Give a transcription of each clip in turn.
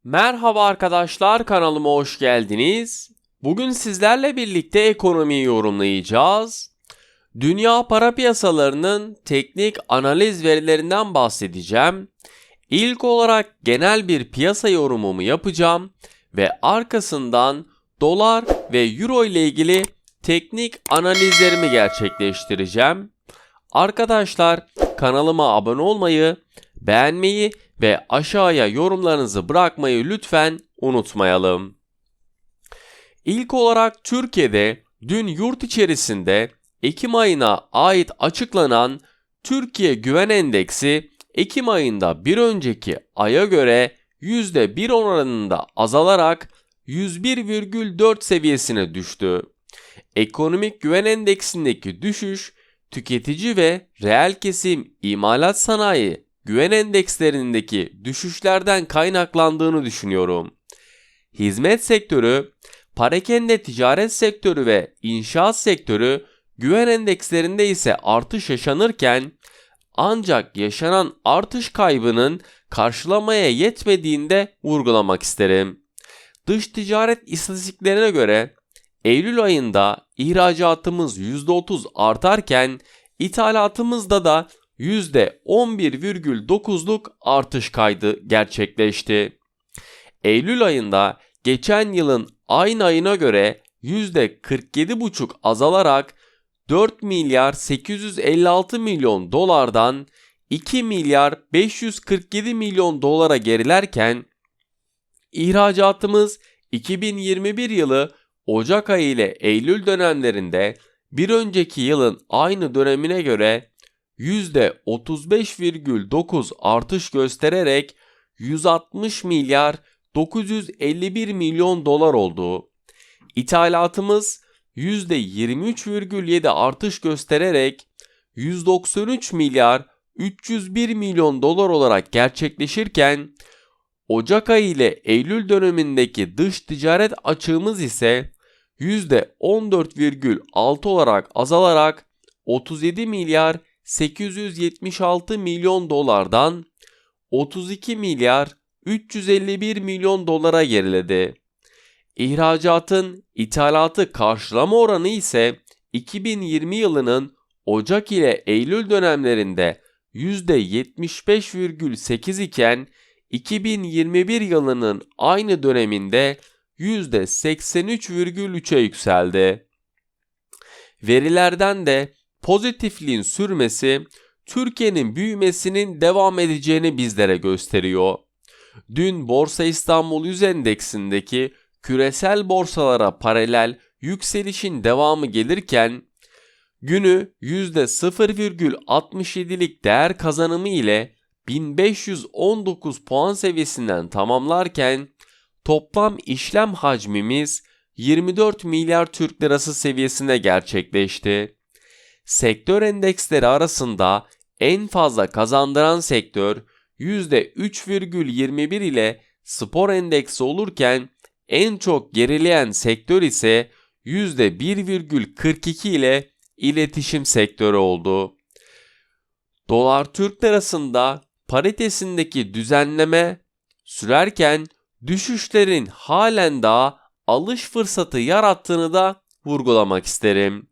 Merhaba arkadaşlar, kanalıma hoş geldiniz. Bugün sizlerle birlikte ekonomiyi yorumlayacağız. Dünya para piyasalarının teknik analiz verilerinden bahsedeceğim. İlk olarak genel bir piyasa yorumumu yapacağım ve arkasından dolar ve euro ile ilgili teknik analizlerimi gerçekleştireceğim. Arkadaşlar, kanalıma abone olmayı, beğenmeyi ve aşağıya yorumlarınızı bırakmayı lütfen unutmayalım. İlk olarak Türkiye'de dün yurt içerisinde Ekim ayına ait açıklanan Türkiye Güven Endeksi Ekim ayında bir önceki aya göre %1 oranında azalarak 101,4 seviyesine düştü. Ekonomik güven endeksindeki düşüş, tüketici ve reel kesim imalat sanayi güven endekslerindeki düşüşlerden kaynaklandığını düşünüyorum. Hizmet sektörü, parakende ticaret sektörü ve inşaat sektörü güven endekslerinde ise artış yaşanırken, ancak yaşanan artış kaybının karşılamaya yetmediğini de vurgulamak isterim. Dış ticaret istatistiklerine göre Eylül ayında ihracatımız %30 artarken ithalatımızda da %11,9'luk artış kaydı gerçekleşti. Eylül ayında geçen yılın aynı ayına göre %47,5 azalarak 4 milyar 856 milyon dolardan 2 milyar 547 milyon dolara gerilerken ihracatımız 2021 yılı Ocak ayı ile Eylül dönemlerinde bir önceki yılın aynı dönemine göre %35,9 artış göstererek 160 milyar 951 milyon dolar oldu. İthalatımız %23,7 artış göstererek 193 milyar 301 milyon dolar olarak gerçekleşirken, Ocak ayı ile Eylül dönemindeki dış ticaret açığımız ise %14,6 olarak azalarak 37 milyar 876 milyon dolardan 32 milyar 351 milyon dolara geriledi. İhracatın ithalatı karşılama oranı ise 2020 yılının Ocak ile Eylül dönemlerinde %75,8 iken 2021 yılının aynı döneminde %83,3'e yükseldi. Verilerden de pozitifliğin sürmesi Türkiye'nin büyümesinin devam edeceğini bizlere gösteriyor. Dün Borsa İstanbul Yüz Endeksindeki küresel borsalara paralel yükselişin devamı gelirken, günü %0,67'lik değer kazanımı ile 1519 puan seviyesinden tamamlarken toplam işlem hacmimiz 24 milyar Türk lirası seviyesine gerçekleşti. Sektör endeksleri arasında en fazla kazandıran sektör %3,21 ile spor endeksi olurken en çok gerileyen sektör ise %1,42 ile iletişim sektörü oldu. Dolar Türk lirasında paritesindeki düzenleme sürerken düşüşlerin halen daha alış fırsatı yarattığını da vurgulamak isterim.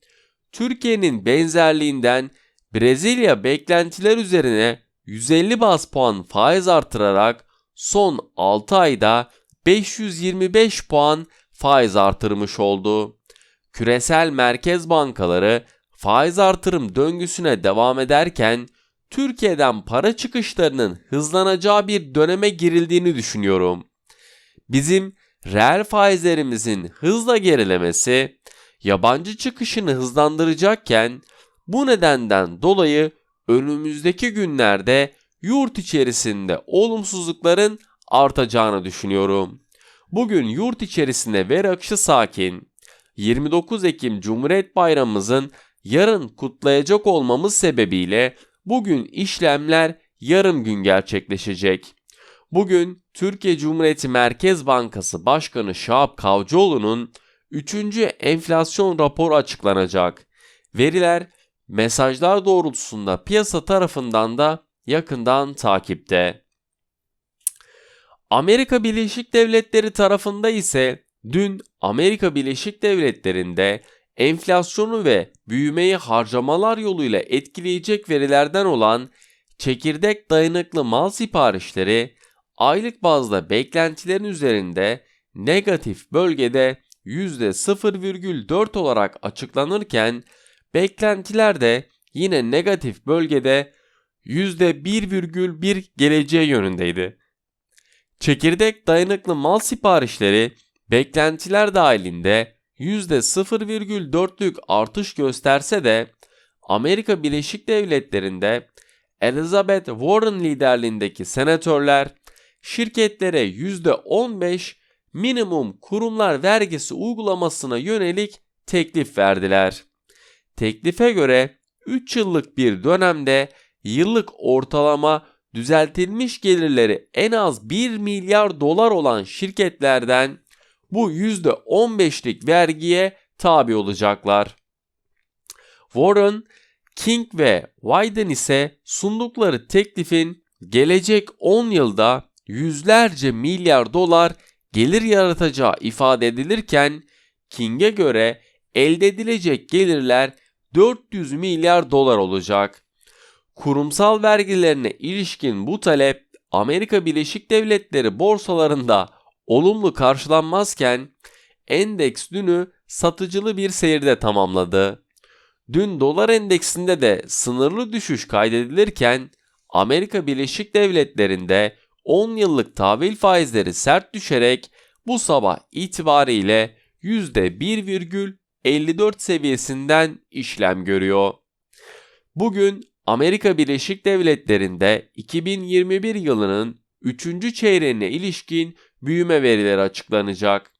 Türkiye'nin benzerliğinden Brezilya beklentiler üzerine 150 baz puan faiz artırarak son 6 ayda 525 puan faiz artırmış oldu. Küresel merkez bankaları faiz artırım döngüsüne devam ederken Türkiye'den para çıkışlarının hızlanacağı bir döneme girildiğini düşünüyorum. Bizim reel faizlerimizin hızla gerilemesi yabancı çıkışını hızlandıracakken, bu nedenden dolayı önümüzdeki günlerde yurt içerisinde olumsuzlukların artacağını düşünüyorum. Bugün yurt içerisinde veri akışı sakin. 29 Ekim Cumhuriyet Bayramımızın yarın kutlayacak olmamız sebebiyle bugün işlemler yarım gün gerçekleşecek. Bugün Türkiye Cumhuriyeti Merkez Bankası Başkanı Şahap Kavcıoğlu'nun 3. enflasyon raporu açıklanacak. Veriler, mesajlar doğrultusunda piyasa tarafından da yakından takipte. Amerika Birleşik Devletleri tarafında ise dün Amerika Birleşik Devletleri'nde enflasyonu ve büyümeyi harcamalar yoluyla etkileyecek verilerden olan çekirdek dayanıklı mal siparişleri aylık bazda beklentilerin üzerinde negatif bölgede %0,4 olarak açıklanırken beklentiler de yine negatif bölgede %1,1 geleceği yönündeydi. Çekirdek dayanıklı mal siparişleri beklentiler dahilinde %0,4'lük artış gösterse de Amerika Birleşik Devletleri'nde Elizabeth Warren liderliğindeki senatörler şirketlere %15 minimum kurumlar vergisi uygulamasına yönelik teklif verdiler. Teklife göre 3 yıllık bir dönemde yıllık ortalama düzeltilmiş gelirleri en az 1 milyar dolar olan şirketlerden bu %15'lik vergiye tabi olacaklar. Warren, King ve Wyden ise sundukları teklifin gelecek 10 yılda yüzlerce milyar dolar gelir yaratacağı ifade edilirken King'e göre elde edilecek gelirler 400 milyar dolar olacak. Kurumsal vergilerine ilişkin bu talep Amerika Birleşik Devletleri borsalarında olumlu karşılanmazken endeks dünü satıcılı bir seyirde tamamladı. Dün dolar endeksinde de sınırlı düşüş kaydedilirken Amerika Birleşik Devletleri'nde 10 yıllık tahvil faizleri sert düşerek bu sabah itibariyle %1,54 seviyesinden işlem görüyor. Bugün Amerika Birleşik Devletleri'nde 2021 yılının 3. çeyreğine ilişkin büyüme verileri açıklanacak.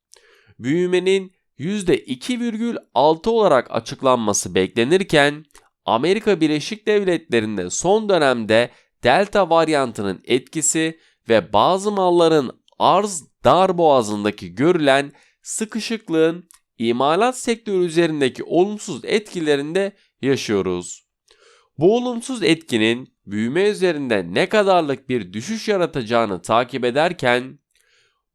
Büyümenin %2,6 olarak açıklanması beklenirken Amerika Birleşik Devletleri'nde son dönemde Delta varyantının etkisi ve bazı malların arz darboğazındaki görülen sıkışıklığın imalat sektörü üzerindeki olumsuz etkilerinde yaşıyoruz. Bu olumsuz etkinin büyüme üzerinde ne kadarlık bir düşüş yaratacağını takip ederken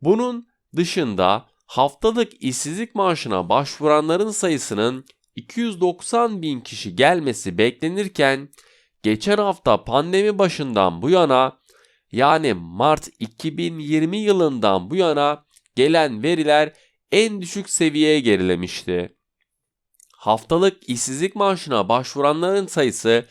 bunun dışında haftalık işsizlik maaşına başvuranların sayısının 290 bin kişi gelmesi beklenirken geçen hafta pandemi başından bu yana yani Mart 2020 yılından bu yana gelen veriler en düşük seviyeye gerilemişti. Haftalık işsizlik maaşına başvuranların sayısı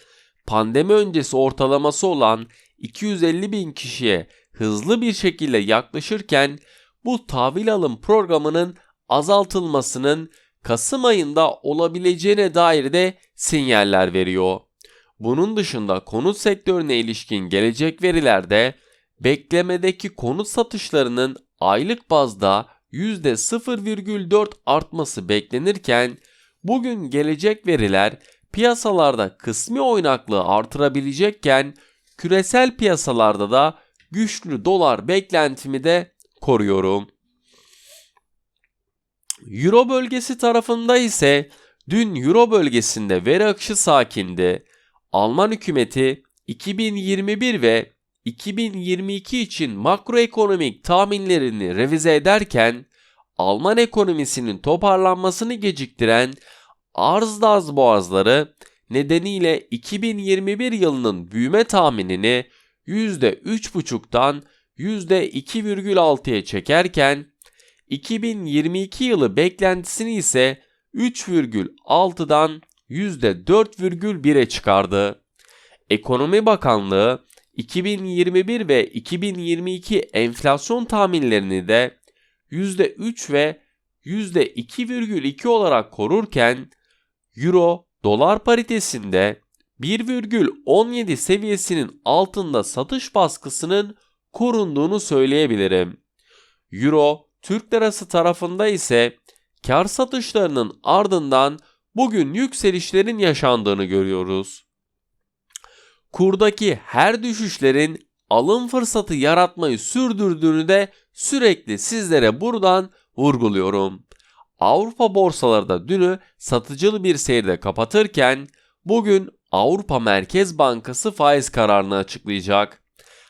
pandemi öncesi ortalaması olan 250 bin kişiye hızlı bir şekilde yaklaşırken bu tahvil alım programının azaltılmasının Kasım ayında olabileceğine dair de sinyaller veriyor. Bunun dışında konut sektörüne ilişkin gelecek verilerde beklemedeki konut satışlarının aylık bazda %0,4 artması beklenirken bugün gelecek veriler piyasalarda kısmi oynaklığı artırabilecekken küresel piyasalarda da güçlü dolar beklentimi de koruyorum. Euro bölgesi tarafında ise dün Euro bölgesinde veri akışı sakindi. Alman hükümeti 2021 ve 2022 için makroekonomik tahminlerini revize ederken Alman ekonomisinin toparlanmasını geciktiren arz darboğazları nedeniyle 2021 yılının büyüme tahminini %3,5'tan %2,6'ya çekerken 2022 yılı beklentisini ise 3,6'dan %4,1'e çıkardı. Ekonomi Bakanlığı 2021 ve 2022 enflasyon tahminlerini de %3 ve %2,2 olarak korurken Euro dolar paritesinde 1,17 seviyesinin altında satış baskısının korunduğunu söyleyebilirim. Euro Türk lirası tarafında ise kar satışlarının ardından bugün yükselişlerin yaşandığını görüyoruz. Kurdaki her düşüşlerin alım fırsatı yaratmayı sürdürdüğünü de sürekli sizlere buradan vurguluyorum. Avrupa borsaları da dünü satıcılı bir seyirde kapatırken bugün Avrupa Merkez Bankası faiz kararını açıklayacak.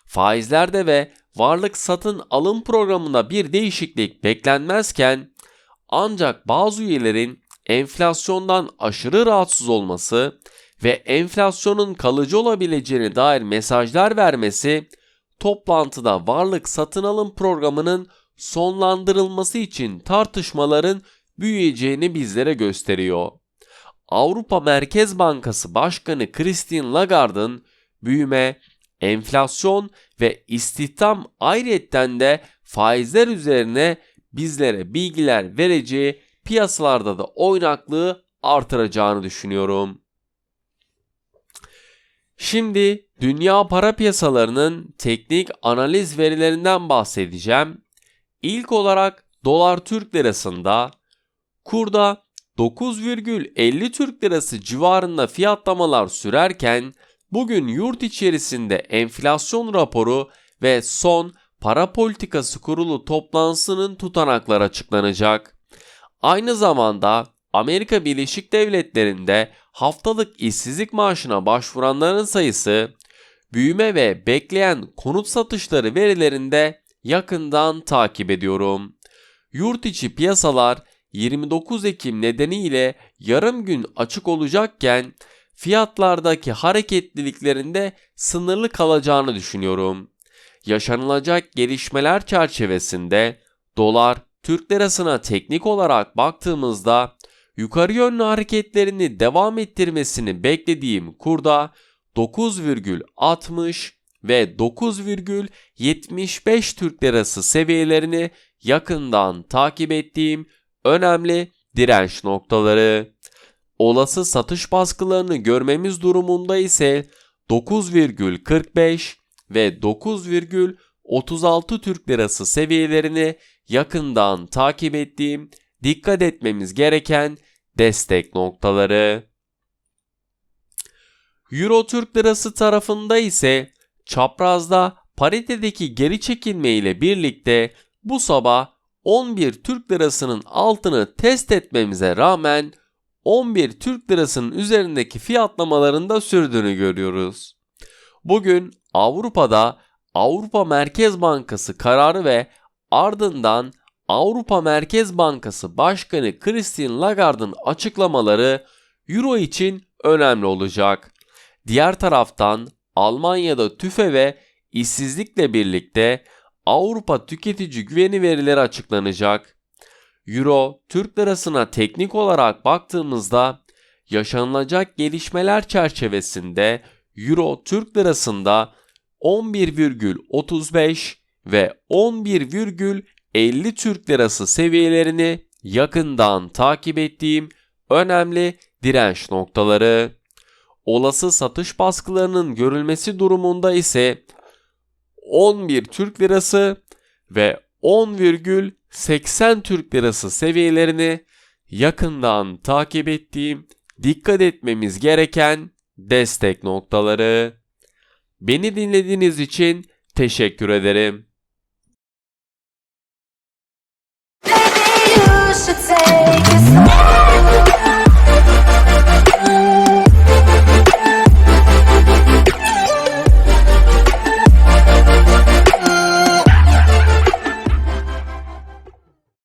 Faizlerde ve varlık satın alım programında bir değişiklik beklenmezken ancak bazı üyelerin enflasyondan aşırı rahatsız olması ve enflasyonun kalıcı olabileceğine dair mesajlar vermesi toplantıda varlık satın alım programının sonlandırılması için tartışmaların büyüyeceğini bizlere gösteriyor. Avrupa Merkez Bankası Başkanı Christine Lagarde'ın büyüme, enflasyon ve istihdam ayrıyetten de faizler üzerine bizlere bilgiler vereceği, piyasalarda da oynaklığı artıracağını düşünüyorum. Şimdi dünya para piyasalarının teknik analiz verilerinden bahsedeceğim. İlk olarak dolar Türk lirasında kurda 9,50 Türk lirası civarında fiyatlamalar sürerken bugün yurt içerisinde enflasyon raporu ve son para politikası kurulu toplantısının tutanakları açıklanacak. Aynı zamanda Amerika Birleşik Devletleri'nde haftalık işsizlik maaşına başvuranların sayısı, büyüme ve bekleyen konut satışları verilerinde yakından takip ediyorum. Yurt içi piyasalar 29 Ekim nedeniyle yarım gün açık olacakken fiyatlardaki hareketliliklerinde sınırlı kalacağını düşünüyorum. Yaşanılacak gelişmeler çerçevesinde dolar Türk lirasına teknik olarak baktığımızda yukarı yönlü hareketlerini devam ettirmesini beklediğim kurda 9,60 ve 9,75 Türk lirası seviyelerini yakından takip ettiğim önemli direnç noktaları. Olası satış baskılarını görmemiz durumunda ise 9,45 ve 9,36 Türk lirası seviyelerini yakından takip ettiğim, dikkat etmemiz gereken destek noktaları. Euro Türk lirası tarafında ise çaprazda paritedeki geri çekilme ile birlikte bu sabah 11 Türk lirasının altını test etmemize rağmen 11 Türk lirasının üzerindeki fiyatlamaların da sürdüğünü görüyoruz. Bugün Avrupa'da Avrupa Merkez Bankası kararı ve ardından Avrupa Merkez Bankası Başkanı Christine Lagarde'ın açıklamaları Euro için önemli olacak. Diğer taraftan Almanya'da tüfe ve işsizlikle birlikte Avrupa tüketici güveni verileri açıklanacak. Euro Türk lirasına teknik olarak baktığımızda yaşanılacak gelişmeler çerçevesinde Euro Türk lirasında 11,35 ve 11,50 Türk lirası seviyelerini yakından takip ettiğim önemli direnç noktaları. Olası satış baskılarının görülmesi durumunda ise 11 Türk lirası ve 10,80 Türk lirası seviyelerini yakından takip ettiğim, dikkat etmemiz gereken destek noktaları. Beni dinlediğiniz için teşekkür ederim.